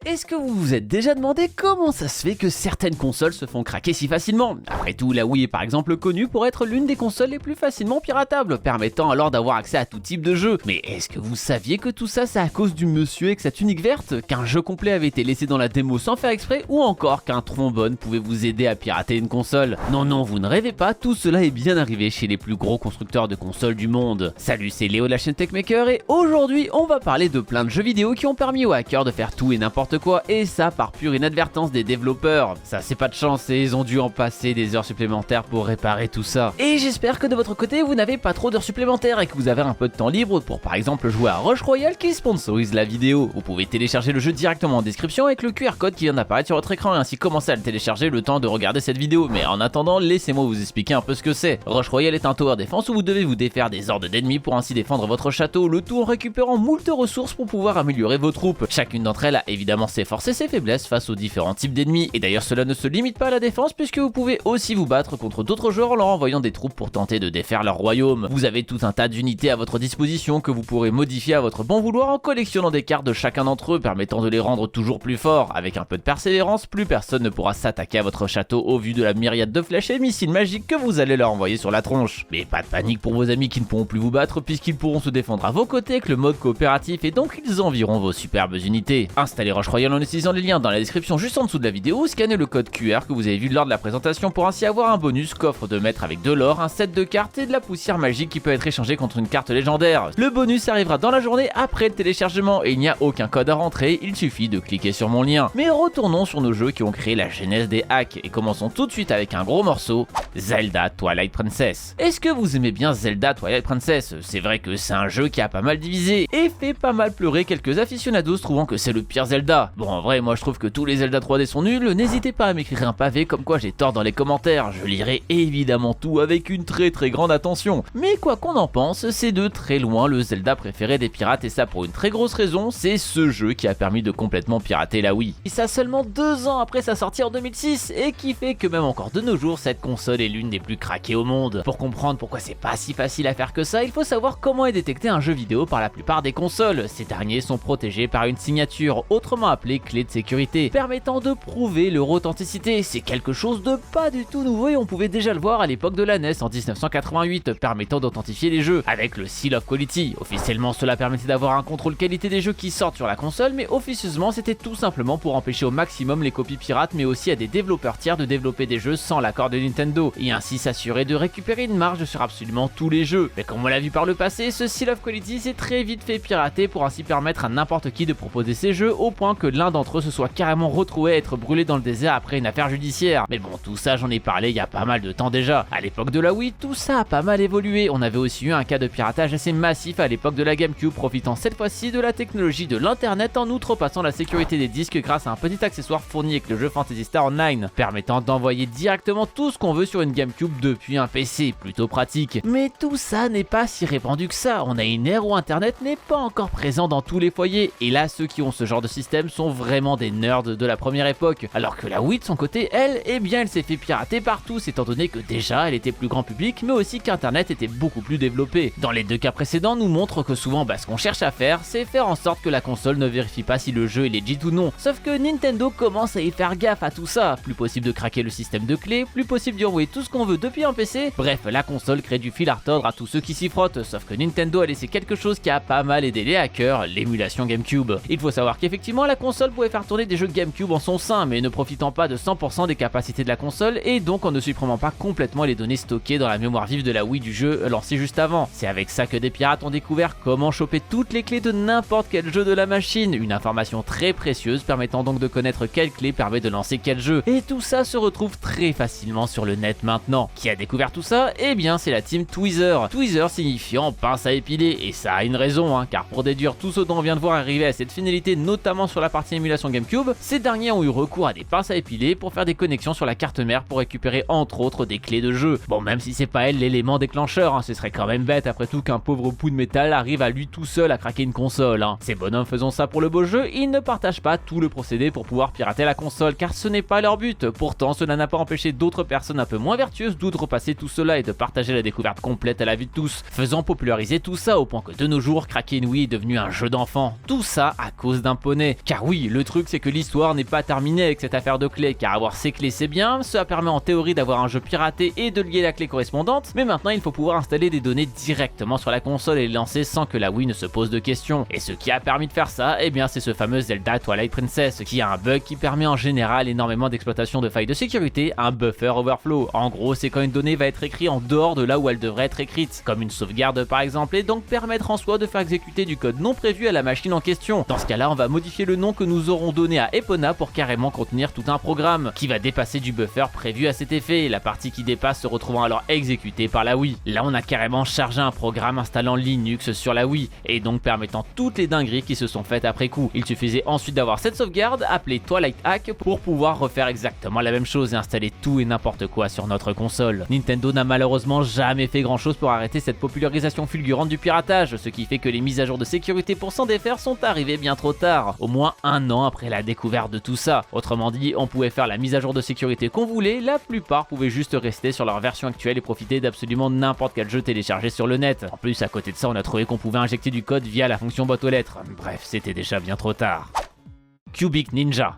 Est-ce que vous vous êtes déjà demandé comment ça se fait que certaines consoles se font craquer si facilement? Après tout, la Wii est par exemple connue pour être l'une des consoles les plus facilement piratables, permettant alors d'avoir accès à tout type de jeux. Mais est-ce que vous saviez que tout ça c'est à cause du monsieur avec sa tunique verte? Qu'un jeu complet avait été laissé dans la démo sans faire exprès? Ou encore qu'un trombone pouvait vous aider à pirater une console? Non, vous ne rêvez pas, tout cela est bien arrivé chez les plus gros constructeurs de consoles du monde. Salut, c'est Léo de la chaîne Techmaker et aujourd'hui on va parler de plein de jeux vidéo qui ont permis aux hackers de faire tout et n'importe quoi, et ça par pure inadvertance des développeurs. Ça c'est pas de chance et ils ont dû en passer des heures supplémentaires pour réparer tout ça. Et j'espère que de votre côté vous n'avez pas trop d'heures supplémentaires et que vous avez un peu de temps libre pour par exemple jouer à Rush Royale qui sponsorise la vidéo. Vous pouvez télécharger le jeu directement en description avec le QR code qui vient d'apparaître sur votre écran et ainsi commencer à le télécharger le temps de regarder cette vidéo. Mais en attendant, laissez-moi vous expliquer un peu ce que c'est. Rush Royale est un tower defense où vous devez vous défaire des hordes d'ennemis pour ainsi défendre votre château, le tout en récupérant moult ressources pour pouvoir améliorer vos troupes. Chacune d'entre elles a évidemment ses forces et ses faiblesses face aux différents types d'ennemis, et d'ailleurs cela ne se limite pas à la défense puisque vous pouvez aussi vous battre contre d'autres joueurs en leur envoyant des troupes pour tenter de défaire leur royaume. Vous avez tout un tas d'unités à votre disposition que vous pourrez modifier à votre bon vouloir en collectionnant des cartes de chacun d'entre eux permettant de les rendre toujours plus forts. Avec un peu de persévérance, plus personne ne pourra s'attaquer à votre château au vu de la myriade de flèches et missiles magiques que vous allez leur envoyer sur la tronche. Mais pas de panique pour vos amis qui ne pourront plus vous battre puisqu'ils pourront se défendre à vos côtés avec le mode coopératif et donc ils envieront vos superbes unités. Installez Rush Royale en utilisant les liens dans la description juste en dessous de la vidéo ou scannez le code QR que vous avez vu lors de la présentation pour ainsi avoir un bonus qu'offre de mettre avec de l'or, un set de cartes et de la poussière magique qui peut être échangé contre une carte légendaire. Le bonus arrivera dans la journée après le téléchargement et il n'y a aucun code à rentrer, il suffit de cliquer sur mon lien. Mais retournons sur nos jeux qui ont créé la genèse des hacks et commençons tout de suite avec un gros morceau, Zelda Twilight Princess. Est-ce que vous aimez bien Zelda Twilight Princess? C'est vrai que c'est un jeu qui a pas mal divisé et fait pas mal pleurer quelques aficionados trouvant que c'est le pire Zelda. Bon, en vrai, moi je trouve que tous les Zelda 3D sont nuls, n'hésitez pas à m'écrire un pavé comme quoi j'ai tort dans les commentaires, je lirai évidemment tout avec une très grande attention. Mais quoi qu'on en pense, c'est de très loin le Zelda préféré des pirates et ça pour une très grosse raison, c'est ce jeu qui a permis de complètement pirater la Wii. Et ça seulement 2 ans après sa sortie en 2006 et qui fait que même encore de nos jours, cette console est l'une des plus craquées au monde. Pour comprendre pourquoi c'est pas si facile à faire que ça, il faut savoir comment est détecté un jeu vidéo par la plupart des consoles. Ces derniers sont protégés par une signature, autrement appelée clé de sécurité, permettant de prouver leur authenticité. C'est quelque chose de pas du tout nouveau et on pouvait déjà le voir à l'époque de la NES en 1988, permettant d'authentifier les jeux avec le Seal of Quality. Officiellement, cela permettait d'avoir un contrôle qualité des jeux qui sortent sur la console, mais officieusement, c'était tout simplement pour empêcher au maximum les copies pirates, mais aussi à des développeurs tiers de développer des jeux sans l'accord de Nintendo, et ainsi s'assurer de récupérer une marge sur absolument tous les jeux. Mais comme on l'a vu par le passé, ce Seal of Quality s'est très vite fait pirater pour ainsi permettre à n'importe qui de proposer ses jeux, au point que l'un d'entre eux se soit carrément retrouvé à être brûlé dans le désert après une affaire judiciaire. Mais bon, tout ça j'en ai parlé il y a pas mal de temps déjà. À l'époque de la Wii, tout ça a pas mal évolué. On avait aussi eu un cas de piratage assez massif à l'époque de la GameCube, profitant cette fois-ci de la technologie de l'internet en outrepassant la sécurité des disques grâce à un petit accessoire fourni avec le jeu Phantasy Star Online, permettant d'envoyer directement tout ce qu'on veut sur une GameCube depuis un PC, plutôt pratique. Mais tout ça n'est pas si répandu que ça, on a une ère où internet n'est pas encore présent dans tous les foyers, et là ceux qui ont ce genre de système sont vraiment des nerds de la première époque, alors que la Wii de son côté, elle, eh bien elle s'est fait pirater par tous étant donné que déjà elle était plus grand public, mais aussi qu'internet était beaucoup plus développé. Dans les deux cas précédents nous montre que souvent ce qu'on cherche à faire, c'est faire en sorte que la console ne vérifie pas si le jeu est legit ou non, sauf que Nintendo commence à y faire gaffe à tout ça, plus possible de craquer le système de clés, plus possible d'y envoyer tout ce qu'on veut depuis un PC, bref la console crée du fil à retordre à tous ceux qui s'y frottent, sauf que Nintendo a laissé quelque chose qui a pas mal aidé les hackers, l'émulation GameCube. Il faut savoir qu'effectivement la console pouvait faire tourner des jeux GameCube en son sein, mais ne profitant pas de 100% des capacités de la console et donc en ne supprimant pas complètement les données stockées dans la mémoire vive de la Wii du jeu lancé juste avant. C'est avec ça que des pirates ont découvert comment choper toutes les clés de n'importe quel jeu de la machine, une information très précieuse permettant donc de connaître quelle clé permet de lancer quel jeu. Et tout ça se retrouve très facilement sur le net maintenant. Qui a découvert tout ça? Eh bien c'est la team Tweezer. Tweezer signifiant pince à épiler, et ça a une raison, car pour déduire tout ce dont on vient de voir arriver à cette finalité, notamment sur la partie émulation GameCube, ces derniers ont eu recours à des pinces à épiler pour faire des connexions sur la carte mère pour récupérer entre autres des clés de jeu. Bon, même si c'est pas elle l'élément déclencheur, ce serait quand même bête après tout qu'un pauvre pou de métal arrive à lui tout seul à craquer une console. Ces bonhommes faisant ça pour le beau jeu, ils ne partagent pas tout le procédé pour pouvoir pirater la console car ce n'est pas leur but. Pourtant, cela n'a pas empêché d'autres personnes un peu moins vertueuses d'outrepasser tout cela et de partager la découverte complète à la vue de tous, faisant populariser tout ça au point que de nos jours, craquer une Wii est devenu un jeu d'enfant. Tout ça à cause d'un poney, car Car oui, le truc c'est que l'histoire n'est pas terminée avec cette affaire de clés, car avoir ces clés c'est bien, cela permet en théorie d'avoir un jeu piraté et de lier la clé correspondante, mais maintenant il faut pouvoir installer des données directement sur la console et les lancer sans que la Wii ne se pose de questions. Et ce qui a permis de faire ça, eh bien c'est ce fameux Zelda Twilight Princess, qui a un bug qui permet en général énormément d'exploitation de failles de sécurité, un buffer overflow. En gros, c'est quand une donnée va être écrite en dehors de là où elle devrait être écrite, comme une sauvegarde par exemple, et donc permettre en soi de faire exécuter du code non prévu à la machine en question. Dans ce cas là, on va modifier le nom que nous aurons donné à Epona pour carrément contenir tout un programme, qui va dépasser du buffer prévu à cet effet, la partie qui dépasse se retrouvant alors exécutée par la Wii. Là on a carrément chargé un programme installant Linux sur la Wii, et donc permettant toutes les dingueries qui se sont faites après coup. Il suffisait ensuite d'avoir cette sauvegarde, appelée Twilight Hack, pour pouvoir refaire exactement la même chose et installer tout et n'importe quoi sur notre console. Nintendo n'a malheureusement jamais fait grand chose pour arrêter cette popularisation fulgurante du piratage, ce qui fait que les mises à jour de sécurité pour s'en défaire sont arrivées bien trop tard, au moins un an après la découverte de tout ça. Autrement dit, on pouvait faire la mise à jour de sécurité qu'on voulait, la plupart pouvaient juste rester sur leur version actuelle et profiter d'absolument n'importe quel jeu téléchargé sur le net. En plus, à côté de ça, on a trouvé qu'on pouvait injecter du code via la fonction boîte aux lettres. Bref, c'était déjà bien trop tard. Cubic Ninja.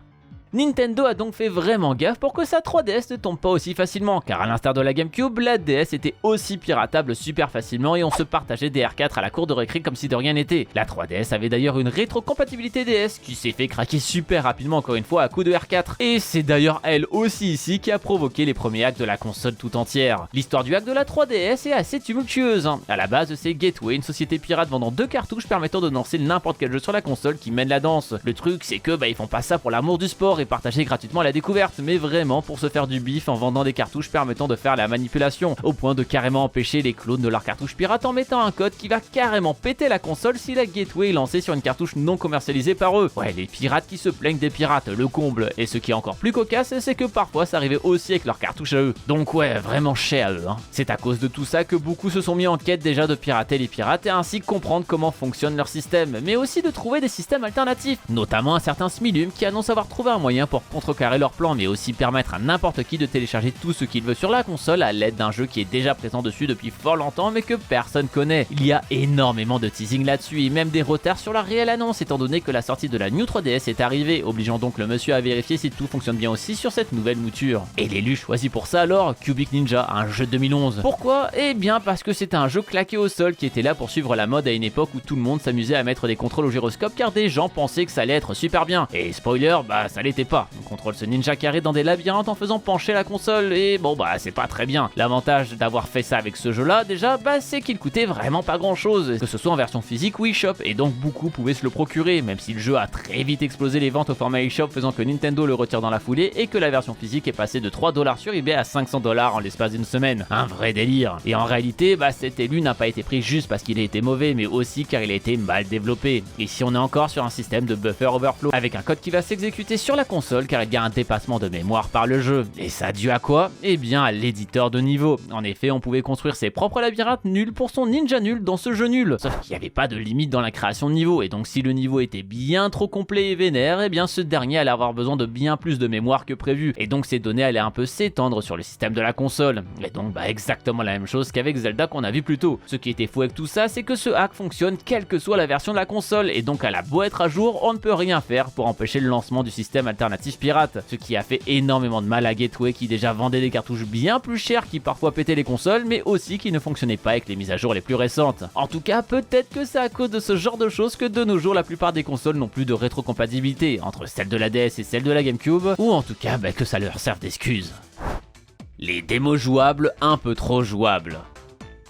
Nintendo a donc fait vraiment gaffe pour que sa 3DS ne tombe pas aussi facilement, car à l'instar de la GameCube, la DS était aussi piratable super facilement et on se partageait des R4 à la cour de récré comme si de rien n'était. La 3DS avait d'ailleurs une rétrocompatibilité DS qui s'est fait craquer super rapidement encore une fois à coup de R4, et c'est d'ailleurs elle aussi ici qui a provoqué les premiers hacks de la console tout entière. L'histoire du hack de la 3DS est assez tumultueuse. À la base, c'est Gateway, une société pirate vendant 2 cartouches permettant de lancer n'importe quel jeu sur la console qui mène la danse. Le truc c'est que ils font pas ça pour l'amour du sport et partager gratuitement la découverte, mais vraiment pour se faire du bif en vendant des cartouches permettant de faire la manipulation, au point de carrément empêcher les clones de leurs cartouches pirates en mettant un code qui va carrément péter la console si la gateway est lancée sur une cartouche non commercialisée par eux. Ouais, les pirates qui se plaignent des pirates, le comble. Et ce qui est encore plus cocasse, c'est que parfois ça arrivait aussi avec leurs cartouches à eux. Donc ouais, vraiment chais à eux. C'est à cause de tout ça que beaucoup se sont mis en quête déjà de pirater les pirates et ainsi comprendre comment fonctionne leur système, mais aussi de trouver des systèmes alternatifs, notamment un certain Smilum qui annonce avoir trouvé un moyen pour contrecarrer leur plan, mais aussi permettre à n'importe qui de télécharger tout ce qu'il veut sur la console à l'aide d'un jeu qui est déjà présent dessus depuis fort longtemps mais que personne connaît. Il y a énormément de teasing là-dessus et même des retards sur la réelle annonce étant donné que la sortie de la New 3DS est arrivée, obligeant donc le monsieur à vérifier si tout fonctionne bien aussi sur cette nouvelle mouture. Et l'élu choisi pour ça alors, Cubic Ninja, un jeu de 2011. Pourquoi? Eh bien parce que c'était un jeu claqué au sol qui était là pour suivre la mode à une époque où tout le monde s'amusait à mettre des contrôles au gyroscope car des gens pensaient que ça allait être super bien. Et spoiler, ça l'était pas. On contrôle ce ninja carré dans des labyrinthes en faisant pencher la console et c'est pas très bien. L'avantage d'avoir fait ça avec ce jeu là déjà, c'est qu'il coûtait vraiment pas grand chose, que ce soit en version physique ou eShop, et donc beaucoup pouvaient se le procurer, même si le jeu a très vite explosé les ventes au format eShop faisant que Nintendo le retire dans la foulée et que la version physique est passée de 3$ sur eBay à 500$ en l'espace d'une semaine. Un vrai délire. Et en réalité, cet élu n'a pas été pris juste parce qu'il a été mauvais, mais aussi car il a été mal développé. Ici on est encore sur un système de buffer overflow avec un code qui va s'exécuter sur la console car il y a un dépassement de mémoire par le jeu. Et ça dû à quoi? Eh bien à l'éditeur de niveau. En effet, on pouvait construire ses propres labyrinthes nuls pour son ninja nul dans ce jeu nul. Sauf qu'il n'y avait pas de limite dans la création de niveau, et donc si le niveau était bien trop complet et vénère, eh bien ce dernier allait avoir besoin de bien plus de mémoire que prévu, et donc ces données allaient un peu s'étendre sur le système de la console. Et donc exactement la même chose qu'avec Zelda qu'on a vu plus tôt. Ce qui était fou avec tout ça, c'est que ce hack fonctionne quelle que soit la version de la console, et donc à la beau être à jour, on ne peut rien faire pour empêcher le lancement du système alternatif pirate, ce qui a fait énormément de mal à Gateway qui déjà vendait des cartouches bien plus chères qui parfois pétaient les consoles, mais aussi qui ne fonctionnaient pas avec les mises à jour les plus récentes. En tout cas, peut-être que c'est à cause de ce genre de choses que de nos jours la plupart des consoles n'ont plus de rétrocompatibilité entre celle de la DS et celle de la GameCube, ou en tout cas que ça leur serve d'excuse. Les démos jouables un peu trop jouables.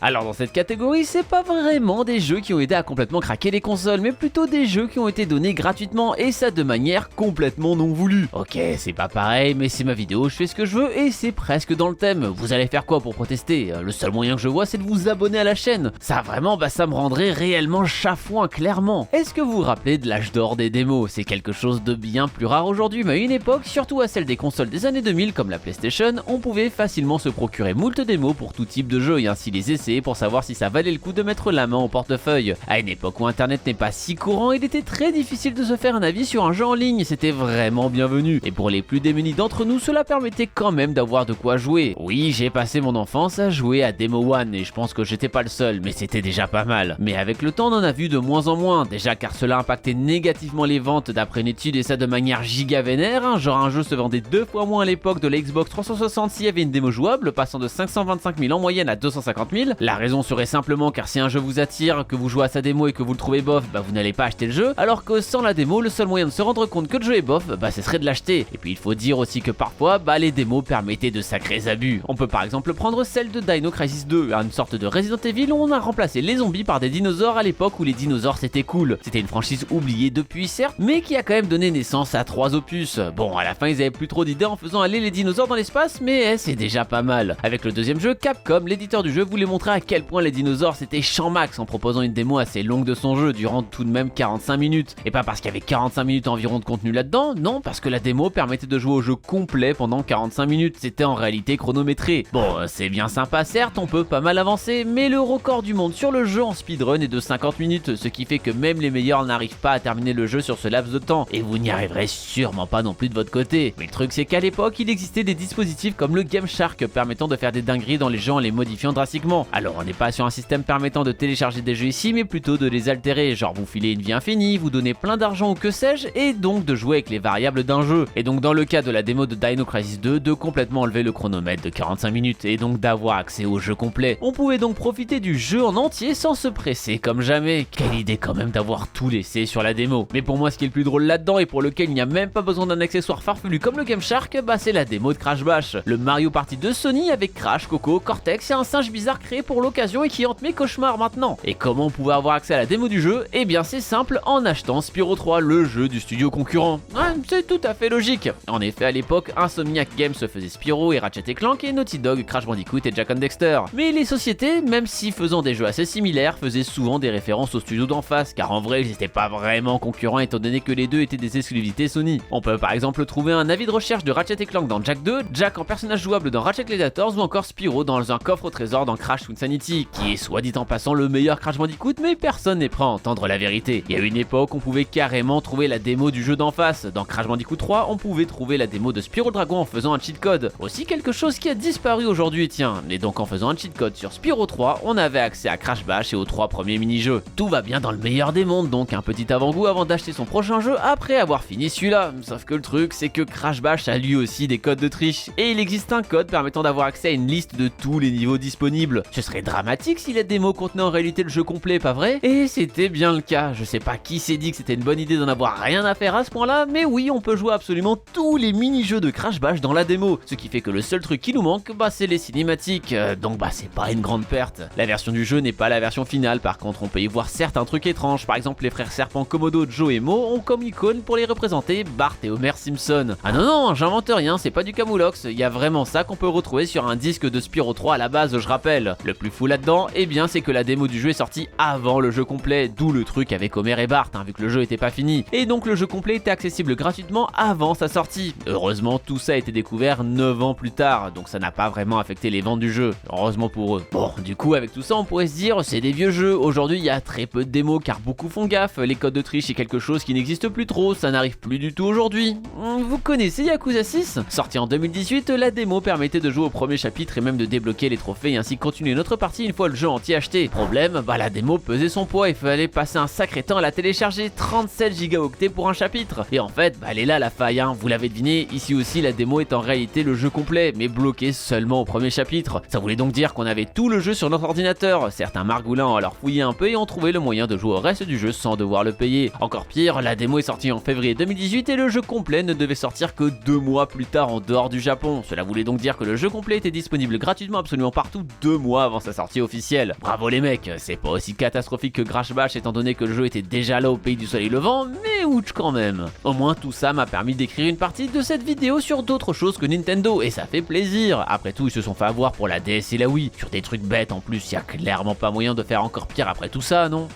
Alors dans cette catégorie, c'est pas vraiment des jeux qui ont aidé à complètement craquer les consoles, mais plutôt des jeux qui ont été donnés gratuitement, et ça de manière complètement non voulue. Ok, c'est pas pareil, mais c'est ma vidéo, je fais ce que je veux, et c'est presque dans le thème. Vous allez faire quoi pour protester? Le seul moyen que je vois, c'est de vous abonner à la chaîne. Ça vraiment, ça me rendrait réellement chafouin, clairement. Est-ce que vous vous rappelez de l'âge d'or des démos? C'est quelque chose de bien plus rare aujourd'hui, mais à une époque, surtout à celle des consoles des années 2000 comme la PlayStation, on pouvait facilement se procurer moult démos pour tout type de jeu et ainsi les essayer essayer pour savoir si ça valait le coup de mettre la main au portefeuille. À une époque où internet n'est pas si courant, il était très difficile de se faire un avis sur un jeu en ligne, c'était vraiment bienvenu. Et pour les plus démunis d'entre nous, cela permettait quand même d'avoir de quoi jouer. Oui, j'ai passé mon enfance à jouer à Demo One et je pense que j'étais pas le seul, mais c'était déjà pas mal. Mais avec le temps, on en a vu de moins en moins, déjà car cela impactait négativement les ventes d'après une étude et ça de manière giga vénère, hein, genre un jeu se vendait 2 fois moins à l'époque de la Xbox 360 s'il y avait une démo jouable, passant de 525 000 en moyenne à 250 000. La raison serait simplement car si un jeu vous attire, que vous jouez à sa démo et que vous le trouvez bof, bah vous n'allez pas acheter le jeu, alors que sans la démo, le seul moyen de se rendre compte que le jeu est bof, bah ce serait de l'acheter. Et puis il faut dire aussi que parfois, bah les démos permettaient de sacrés abus. On peut par exemple prendre celle de Dino Crisis 2, une sorte de Resident Evil où on a remplacé les zombies par des dinosaures à l'époque où les dinosaures c'était cool. C'était une franchise oubliée depuis certes, mais qui a quand même donné naissance à 3 opus. Bon, à la fin ils avaient plus trop d'idées en faisant aller les dinosaures dans l'espace, mais c'est déjà pas mal. Avec le deuxième jeu, Capcom, l'éditeur du jeu, voulait montrer à quel point les dinosaures c'était champ max en proposant une démo assez longue de son jeu, durant tout de même 45 minutes. Et pas parce qu'il y avait 45 minutes environ de contenu là-dedans, non, parce que la démo permettait de jouer au jeu complet pendant 45 minutes, c'était en réalité chronométré. Bon, c'est bien sympa certes, on peut pas mal avancer, mais le record du monde sur le jeu en speedrun est de 50 minutes, ce qui fait que même les meilleurs n'arrivent pas à terminer le jeu sur ce laps de temps, et vous n'y arriverez sûrement pas non plus de votre côté. Mais le truc c'est qu'à l'époque, il existait des dispositifs comme le Game Shark permettant de faire des dingueries dans les jeux en les modifiant drastiquement. Alors on n'est pas sur un système permettant de télécharger des jeux ici, mais plutôt de les altérer, genre vous filez une vie infinie, vous donnez plein d'argent ou que sais-je, et donc de jouer avec les variables d'un jeu. Et donc dans le cas de la démo de Dino Crisis 2, de complètement enlever le chronomètre de 45 minutes, et donc d'avoir accès au jeu complet. On pouvait donc profiter du jeu en entier sans se presser comme jamais. Quelle idée quand même d'avoir tout laissé sur la démo. Mais pour moi ce qui est le plus drôle là-dedans et pour lequel il n'y a même pas besoin d'un accessoire farfelu comme le Game Shark, bah c'est la démo de Crash Bash. Le Mario Party de Sony avec Crash, Coco, Cortex et un singe bizarre créé pour l'occasion et qui hante mes cauchemars maintenant. Et comment on pouvait avoir accès à la démo du jeu? Eh bien c'est simple, en achetant Spyro 3, le jeu du studio concurrent. Ouais, c'est tout à fait logique. En effet à l'époque, Insomniac Games se faisait Spyro et Ratchet & Clank et Naughty Dog, Crash Bandicoot et Jak and Dexter. Mais les sociétés, même si faisant des jeux assez similaires, faisaient souvent des références aux studios d'en face, car en vrai ils n'étaient pas vraiment concurrents étant donné que les deux étaient des exclusivités Sony. On peut par exemple trouver un avis de recherche de Ratchet & Clank dans Jak 2, Jak en personnage jouable dans Ratchet Gladiators ou encore Spyro dans un coffre au trésor dans Crash Twinsanity, qui est soit dit en passant le meilleur Crash Bandicoot, mais personne n'est prêt à entendre la vérité. Il y a une époque on pouvait carrément trouver la démo du jeu d'en face. Dans Crash Bandicoot 3, on pouvait trouver la démo de Spyro le Dragon en faisant un cheat code. Aussi quelque chose qui a disparu aujourd'hui, tiens. Et donc en faisant un cheat code sur Spyro 3, on avait accès à Crash Bash et aux 3 premiers mini-jeux. Tout va bien dans le meilleur des mondes, donc un petit avant-goût avant d'acheter son prochain jeu après avoir fini celui-là. Sauf que le truc, c'est que Crash Bash a lui aussi des codes de triche. Et il existe un code permettant d'avoir accès à une liste de tous les niveaux disponibles. Ce serait dramatique si la démo contenait en réalité le jeu complet, pas vrai? Et c'était bien le cas. Je sais pas qui s'est dit que c'était une bonne idée d'en avoir rien à faire à ce point-là, mais oui, on peut jouer absolument tous les mini-jeux de Crash Bash dans la démo. Ce qui fait que le seul truc qui nous manque, bah c'est les cinématiques. Donc bah c'est pas une grande perte. La version du jeu n'est pas la version finale, par contre on peut y voir certains trucs étranges. Par exemple, les frères serpents Komodo, Joe et Mo ont comme icône pour les représenter Bart et Homer Simpson. Ah non non, j'invente rien, c'est pas du camoulox, il y a vraiment ça qu'on peut retrouver sur un disque de Spyro 3 à la base, je rappelle. Le plus fou là-dedans, eh bien c'est que la démo du jeu est sortie avant le jeu complet, d'où le truc avec Homer et Bart, vu que le jeu était pas fini. Et donc le jeu complet était accessible gratuitement avant sa sortie. Heureusement, tout ça a été découvert 9 ans plus tard, donc ça n'a pas vraiment affecté les ventes du jeu, heureusement pour eux. Bon, du coup avec tout ça on pourrait se dire c'est des vieux jeux, aujourd'hui il y a très peu de démos car beaucoup font gaffe, les codes de triche c'est quelque chose qui n'existe plus trop, ça n'arrive plus du tout aujourd'hui. Vous connaissez Yakuza 6? Sorti en 2018, la démo permettait de jouer au premier chapitre et même de débloquer les trophées et ainsi continuer notre partie une fois le jeu entier acheté. Problème, bah la démo pesait son poids, il fallait passer un sacré temps à la télécharger, 37 gigaoctets pour un chapitre. Et en fait, bah elle est là la faille, vous l'avez deviné, ici aussi la démo est en réalité le jeu complet, mais bloqué seulement au premier chapitre. Ça voulait donc dire qu'on avait tout le jeu sur notre ordinateur. Certains margoulins ont alors fouillé un peu et ont trouvé le moyen de jouer au reste du jeu sans devoir le payer. Encore pire, la démo est sortie en février 2018 et le jeu complet ne devait sortir que 2 mois plus tard en dehors du Japon. Cela voulait donc dire que le jeu complet était disponible gratuitement absolument partout 2 mois avant sa sortie officielle. Bravo les mecs, c'est pas aussi catastrophique que Crash Bash étant donné que le jeu était déjà là au pays du soleil levant, mais ouch quand même. Au moins tout ça m'a permis d'écrire une partie de cette vidéo sur d'autres choses que Nintendo et ça fait plaisir. Après tout, ils se sont fait avoir pour la DS et la Wii, sur des trucs bêtes en plus, y a clairement pas moyen de faire encore pire après tout ça, non?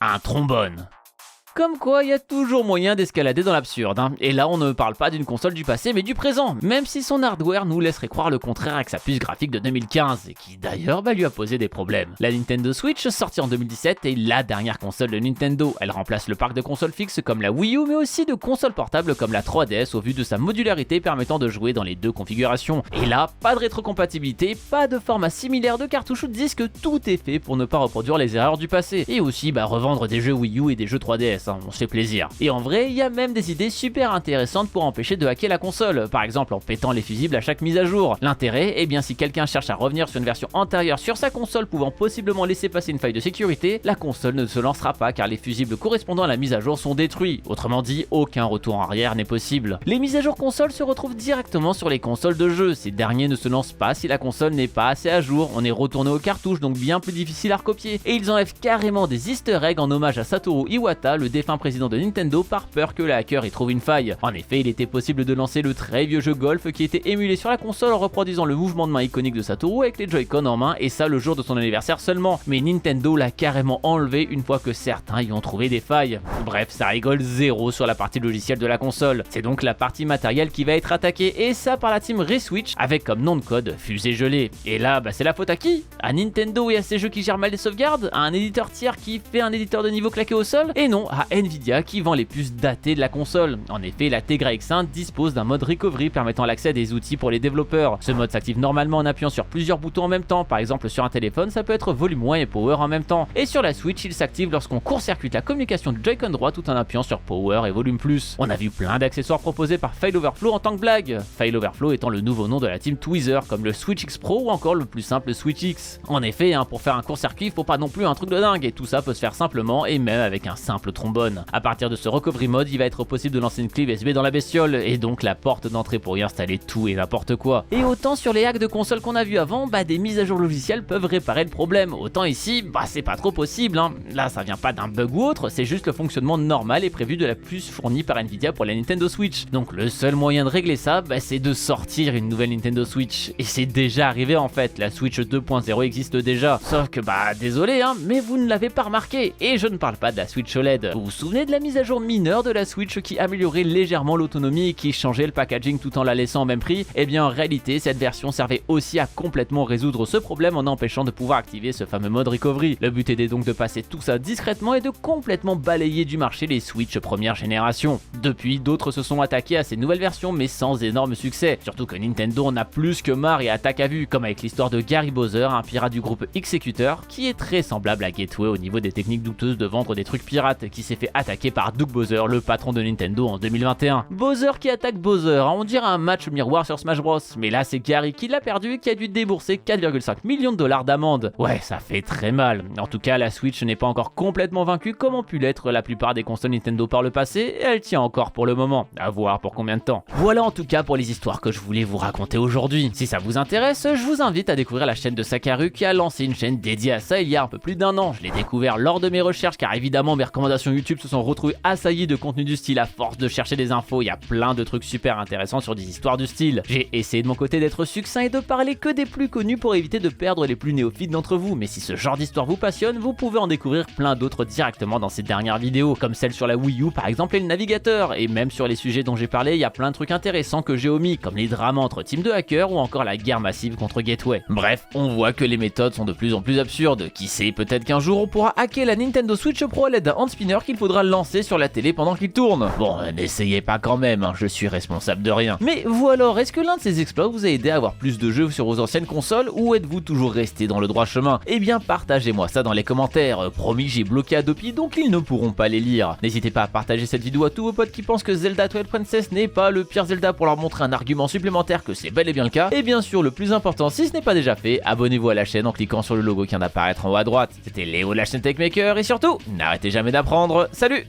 Un trombone. Comme quoi, il y a toujours moyen d'escalader dans l'absurde, hein. Et là, on ne parle pas d'une console du passé, mais du présent, même si son hardware nous laisserait croire le contraire avec sa puce graphique de 2015, et qui d'ailleurs lui a posé des problèmes. La Nintendo Switch, sortie en 2017, est la dernière console de Nintendo. Elle remplace le parc de consoles fixes comme la Wii U, mais aussi de consoles portables comme la 3DS au vu de sa modularité permettant de jouer dans les deux configurations. Et là, pas de rétrocompatibilité, pas de format similaire de cartouche ou de disque, tout est fait pour ne pas reproduire les erreurs du passé. Et aussi revendre des jeux Wii U et des jeux 3DS, hein, on se fait plaisir. Et en vrai, il y a même des idées super intéressantes pour empêcher de hacker la console, par exemple en pétant les fusibles à chaque mise à jour. L'intérêt, eh bien si quelqu'un cherche à revenir sur une version antérieure sur sa console pouvant possiblement laisser passer une faille de sécurité, la console ne se lancera pas car les fusibles correspondant à la mise à jour sont détruits. Autrement dit, aucun retour en arrière n'est possible. Les mises à jour console se retrouvent directement sur les consoles de jeu. Ces derniers ne se lancent pas si la console n'est pas assez à jour. On est retourné aux cartouches, donc bien plus difficile à recopier. Et ils enlèvent carrément des easter eggs en hommage à Satoru Iwata, le défunt président de Nintendo, par peur que le hacker y trouve une faille. En effet, il était possible de lancer le très vieux jeu Golf qui était émulé sur la console en reproduisant le mouvement de main iconique de Satoru avec les Joy-Con en main, et ça le jour de son anniversaire seulement. Mais Nintendo l'a carrément enlevé une fois que certains y ont trouvé des failles. Bref, ça rigole zéro sur la partie logicielle de la console. C'est donc la partie matérielle qui va être attaquée, et ça par la team Reswitch avec comme nom de code Fusée Gelée. Et là, c'est la faute à qui? À Nintendo et à ses jeux qui gèrent mal les sauvegardes? À un éditeur tiers qui fait un éditeur de niveau claqué au sol? Et non, à Nvidia qui vend les puces datées de la console. En effet, la Tegra X1 dispose d'un mode recovery permettant l'accès à des outils pour les développeurs. Ce mode s'active normalement en appuyant sur plusieurs boutons en même temps. Par exemple, sur un téléphone, ça peut être volume 1 et power en même temps. Et sur la Switch, il s'active lorsqu'on court-circuite la communication du Joy-Con droit tout en appuyant sur power et volume plus. On a vu plein d'accessoires proposés par Failoverflow en tant que blague. Failoverflow étant le nouveau nom de la team Tweezer, comme le Switch X Pro ou encore le plus simple Switch X. En effet, pour faire un court-circuit, faut pas non plus un truc de dingue, et tout ça peut se faire simplement et même avec un simple trombone. À partir de ce recovery mode, il va être possible de lancer une clé USB dans la bestiole, et donc la porte d'entrée pour y installer tout et n'importe quoi. Et autant sur les hacks de console qu'on a vu avant, des mises à jour logicielles peuvent réparer le problème. Autant ici, c'est pas trop possible, hein. Là, ça vient pas d'un bug ou autre, c'est juste le fonctionnement normal et prévu de la puce fournie par Nvidia pour la Nintendo Switch. Donc le seul moyen de régler ça, c'est de sortir une nouvelle Nintendo Switch. Et c'est déjà arrivé en fait, la Switch 2.0 existe déjà. Sauf que désolé, mais vous ne l'avez pas remarqué. Et je ne parle pas de la Switch OLED. Vous vous souvenez de la mise à jour mineure de la Switch qui améliorait légèrement l'autonomie et qui changeait le packaging tout en la laissant au même prix? Eh bien en réalité, cette version servait aussi à complètement résoudre ce problème en empêchant de pouvoir activer ce fameux mode recovery. Le but était donc de passer tout ça discrètement et de complètement balayer du marché les Switch première génération. Depuis, d'autres se sont attaqués à ces nouvelles versions mais sans énorme succès. Surtout que Nintendo en a plus que marre et attaque à vue, comme avec l'histoire de Gary Bowser, un pirate du groupe Executor, qui est très semblable à Gateway au niveau des techniques douteuses de vendre des trucs pirates, qui s'est fait attaquer par Doug Bowser, le patron de Nintendo en 2021. Bowser qui attaque Bowser, on dirait un match miroir sur Smash Bros, mais là c'est Gary qui l'a perdu et qui a dû débourser 4,5 millions de dollars d'amende. Ouais, ça fait très mal. En tout cas, la Switch n'est pas encore complètement vaincue comme ont pu l'être la plupart des consoles Nintendo par le passé, et elle tient encore pour le moment. À voir pour combien de temps. Voilà en tout cas pour les histoires que je voulais vous raconter aujourd'hui. Si ça vous intéresse, je vous invite à découvrir la chaîne de Sakaru qui a lancé une chaîne dédiée à ça il y a un peu plus d'1 an. Je l'ai découvert lors de mes recherches car évidemment mes recommandations YouTube se sont retrouvées assaillies de contenu du style à force de chercher des infos. Il y a plein de trucs super intéressants sur des histoires du style. J'ai essayé de mon côté d'être succinct et de parler que des plus connus pour éviter de perdre les plus néophytes d'entre vous, mais si ce genre d'histoire vous passionne, vous pouvez en découvrir plein d'autres directement dans ces dernières vidéos, comme celle sur la Wii U par exemple et le navigateur, et même sur les sujets dont j'ai parlé, il y a plein de trucs intéressants que j'ai omis, comme les drames entre teams de hackers ou encore la guerre massive contre Gateway. Bref, on voit que les méthodes sont de plus en plus absurdes. Qui sait, peut-être qu'un jour on pourra hacker la Nintendo Switch Pro à l'aide d'un hand spinner qu'il faudra lancer sur la télé pendant qu'il tourne. Bon, n'essayez pas quand même, je suis responsable de rien. Mais vous alors, est-ce que l'un de ces exploits vous a aidé à avoir plus de jeux sur vos anciennes consoles, ou êtes-vous toujours resté dans le droit chemin? Eh bien partagez-moi ça dans les commentaires. Promis, j'ai bloqué Adopi donc ils ne pourront pas les lire. N'hésitez pas à partager cette vidéo à tous vos potes qui pensent que Zelda Twilight Princess n'est pas le pire Zelda pour leur montrer un argument supplémentaire que c'est bel et bien le cas. Et bien sûr, le plus important, si ce n'est pas déjà fait, abonnez-vous à la chaîne en cliquant sur le logo qui vient d'apparaître en haut à droite. C'était Léo de la chaîne Techmaker et surtout, n'arrêtez jamais d'apprendre. Salut!